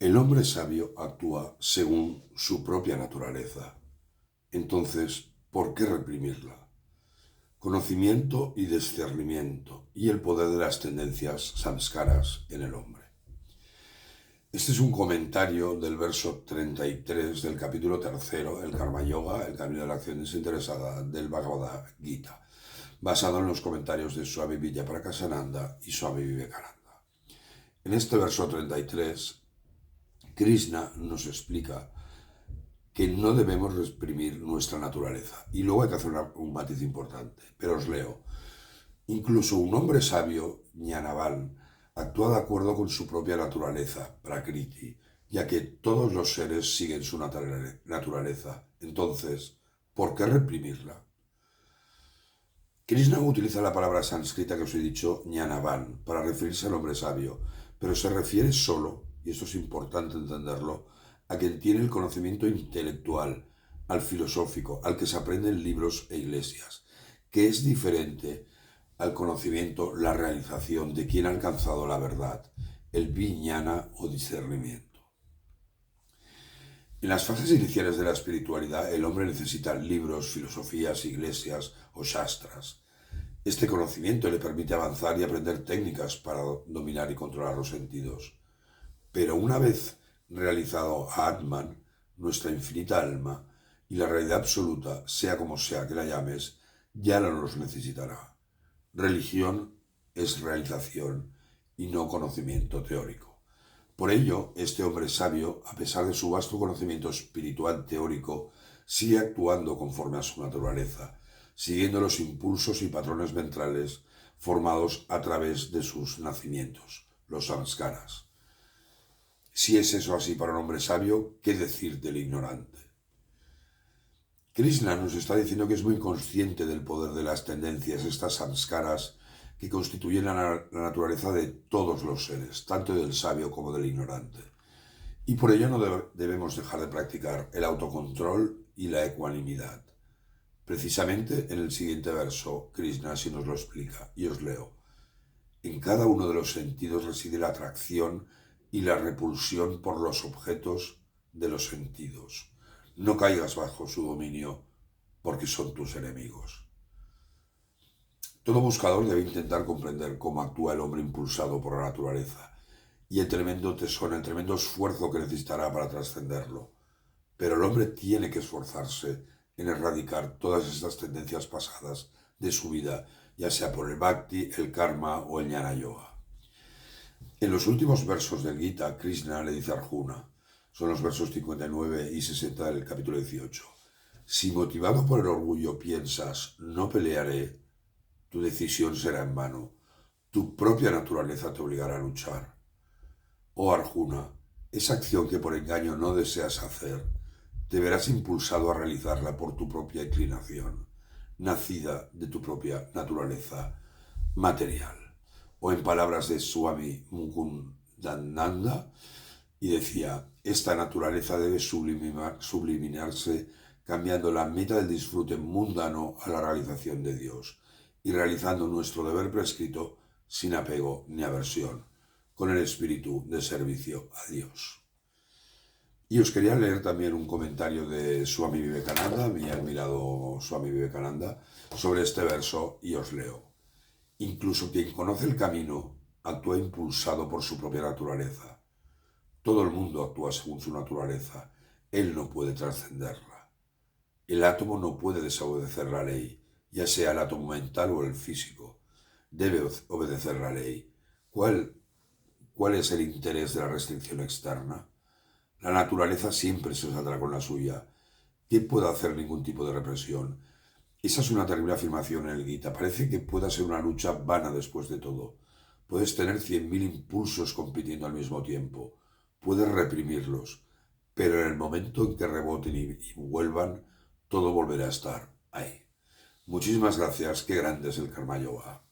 El hombre sabio actúa según su propia naturaleza. Entonces, ¿por qué reprimirla? Conocimiento y discernimiento y el poder de las tendencias samskaras en el hombre. Este es un comentario del verso 33 del capítulo 3, el Karma Yoga, el camino de la acción desinteresada del Bhagavad Gita, basado en los comentarios de Swami Vijayaprakasananda y Swami Vivekananda. En este verso 33, Krishna nos explica que no debemos reprimir nuestra naturaleza. Y luego hay que hacer un matiz importante, pero os leo. Incluso un hombre sabio, Jnanavan, actúa de acuerdo con su propia naturaleza, Prakriti, ya que todos los seres siguen su naturaleza. Entonces, ¿por qué reprimirla? Krishna utiliza la palabra sánscrita que os he dicho, Jnanavan, para referirse al hombre sabio, pero se refiere solo, y esto es importante entenderlo, a quien tiene el conocimiento intelectual, al filosófico, al que se aprende en libros e iglesias, que es diferente al conocimiento, la realización de quien ha alcanzado la verdad, el vijnana o discernimiento. En las fases iniciales de la espiritualidad, el hombre necesita libros, filosofías, iglesias o shastras. Este conocimiento le permite avanzar y aprender técnicas para dominar y controlar los sentidos. Pero una vez realizado Atman, nuestra infinita alma, y la realidad absoluta, sea como sea que la llames, ya no los necesitará. Religión es realización y no conocimiento teórico. Por ello, este hombre sabio, a pesar de su vasto conocimiento espiritual teórico, sigue actuando conforme a su naturaleza, siguiendo los impulsos y patrones mentales formados a través de sus nacimientos, los samskaras. Si es eso así para un hombre sabio, ¿qué decir del ignorante? Krishna nos está diciendo que es muy consciente del poder de las tendencias, estas samskaras, que constituyen la naturaleza de todos los seres, tanto del sabio como del ignorante. Y por ello no debemos dejar de practicar el autocontrol y la ecuanimidad. Precisamente en el siguiente verso, Krishna así nos lo explica, y os leo. En cada uno de los sentidos reside la atracción y la repulsión por los objetos de los sentidos. No caigas bajo su dominio, porque son tus enemigos. Todo buscador debe intentar comprender cómo actúa el hombre impulsado por la naturaleza y el tremendo tesón, el tremendo esfuerzo que necesitará para trascenderlo. Pero el hombre tiene que esforzarse en erradicar todas estas tendencias pasadas de su vida, ya sea por el bhakti, el karma o el jnana yoga. En los últimos versos del Gita, Krishna le dice a Arjuna, son los versos 59 y 60 del capítulo 18, si motivado por el orgullo piensas, no pelearé, tu decisión será en vano, tu propia naturaleza te obligará a luchar. Oh Arjuna, esa acción que por engaño no deseas hacer, te verás impulsado a realizarla por tu propia inclinación, nacida de tu propia naturaleza material. O en palabras de Swami Mukundananda, y decía, esta naturaleza debe subliminarse cambiando la meta del disfrute mundano a la realización de Dios y realizando nuestro deber prescrito sin apego ni aversión, con el espíritu de servicio a Dios. Y os quería leer también un comentario de Swami Vivekananda, mi admirado Swami Vivekananda, sobre este verso, y os leo. Incluso quien conoce el camino actúa impulsado por su propia naturaleza. Todo el mundo actúa según su naturaleza. Él no puede trascenderla. El átomo no puede desobedecer la ley, ya sea el átomo mental o el físico. Debe obedecer la ley. ¿Cuál es el interés de la restricción externa? La naturaleza siempre se saldrá con la suya. ¿Qué puede hacer ningún tipo de represión? Esa es una terrible afirmación en el Gita. Parece que pueda ser una lucha vana después de todo. Puedes tener 100.000 impulsos compitiendo al mismo tiempo. Puedes reprimirlos. Pero en el momento en que reboten y vuelvan, todo volverá a estar ahí. Muchísimas gracias. Qué grande es el Karma Yoga.